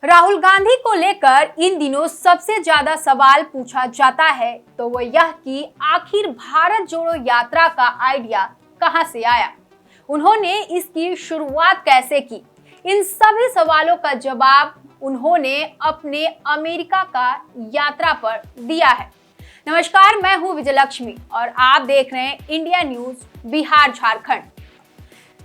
राहुल गांधी को लेकर इन दिनों सबसे ज्यादा सवाल पूछा जाता है तो वो यह कि आखिर भारत जोड़ो यात्रा का आइडिया कहां से आया, उन्होंने इसकी शुरुआत कैसे की। इन सभी सवालों का जवाब उन्होंने अपने अमेरिका का यात्रा पर दिया है। नमस्कार, मैं हूं विजयलक्ष्मी और आप देख रहे हैं इंडिया न्यूज बिहार झारखंड।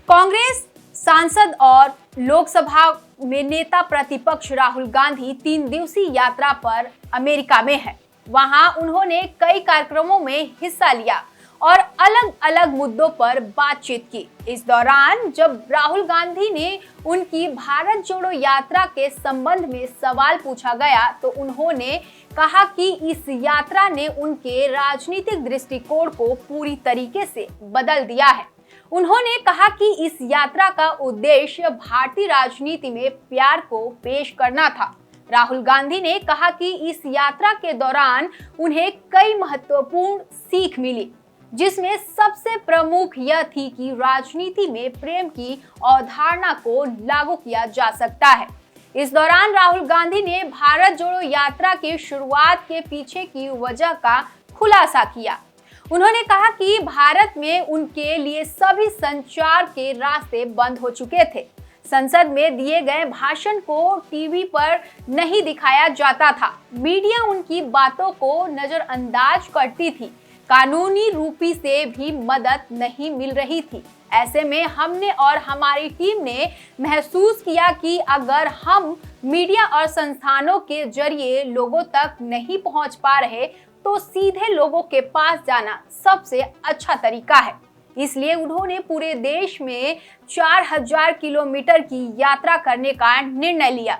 कांग्रेस सांसद और लोकसभा में नेता प्रतिपक्ष राहुल गांधी 3 दिवसीय यात्रा पर अमेरिका में है। वहां उन्होंने कई कार्यक्रमों में हिस्सा लिया और अलग अलग मुद्दों पर बातचीत की। इस दौरान जब राहुल गांधी ने उनकी भारत जोड़ो यात्रा के संबंध में सवाल पूछा गया तो उन्होंने कहा कि इस यात्रा ने उनके राजनीतिक दृष्टिकोण को पूरी तरीके से बदल दिया है। उन्होंने कहा कि इस यात्रा का उद्देश्य भारतीय राजनीति में प्यार को पेश करना था। राहुल गांधी ने कहा कि इस यात्रा के दौरान उन्हें कई महत्वपूर्ण सीख मिली, जिसमें सबसे प्रमुख यह थी कि राजनीति में प्रेम की अवधारणा को लागू किया जा सकता है। इस दौरान राहुल गांधी ने भारत जोड़ो यात्रा की शुरुआत के पीछे की वजह का खुलासा किया। उन्होंने कहा कि भारत में उनके लिए सभी संचार के रास्ते बंद हो चुके थे। संसद में दिए गए भाषण को टीवी पर नहीं दिखाया जाता था। मीडिया उनकी बातों को नजरअंदाज करती थी। कानूनी रूपी से भी मदद नहीं मिल रही थी। ऐसे में हमने और हमारी टीम ने महसूस किया कि अगर हम मीडिया और संस्थानों के जरिए लोगों तक नहीं पहुंच पा रहे तो सीधे लोगों के पास जाना सबसे अच्छा तरीका है। इसलिए उन्होंने पूरे देश में 4000 किलोमीटर की यात्रा करने का निर्णय लिया।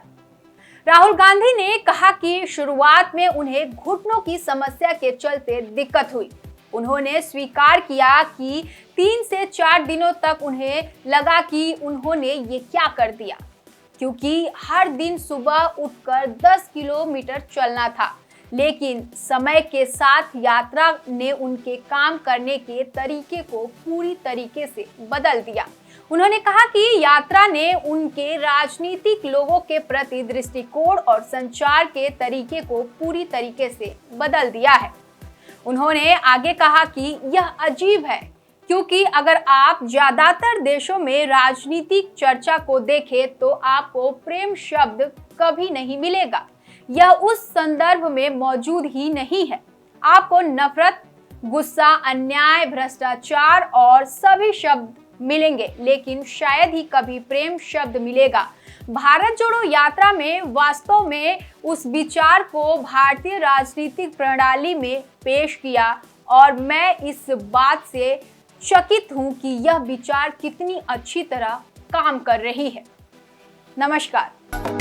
राहुल गांधी ने कहा कि शुरुआत में उन्हें घुटनों की समस्या के चलते दिक्कत हुई। उन्होंने स्वीकार किया कि 3 से 4 दिनों तक उन्हें लगा कि उन्होंने ये क्या कर दिया, क्योंकि हर दिन सुबह उठकर 10 किलोमीटर चलना था। लेकिन समय के साथ यात्रा ने उनके काम करने के तरीके को पूरी तरीके से बदल दिया। उन्होंने कहा कि यात्रा ने उनके राजनीतिक लोगों के प्रति दृष्टिकोण और संचार के तरीके को पूरी तरीके से बदल दिया है। उन्होंने आगे कहा कि यह अजीब है, क्योंकि अगर आप ज्यादातर देशों में राजनीतिक चर्चा को देखें तो आपको प्रेम शब्द कभी नहीं मिलेगा। यह उस संदर्भ में मौजूद ही नहीं है। आपको नफरत, गुस्सा, अन्याय, भ्रष्टाचार और सभी शब्द मिलेंगे, लेकिन शायद ही कभी प्रेम शब्द मिलेगा। भारत जोड़ो यात्रा में वास्तव में उस विचार को भारतीय राजनीतिक प्रणाली में पेश किया और मैं इस बात से चकित हूं कि यह विचार कितनी अच्छी तरह काम कर रही है। नमस्कार।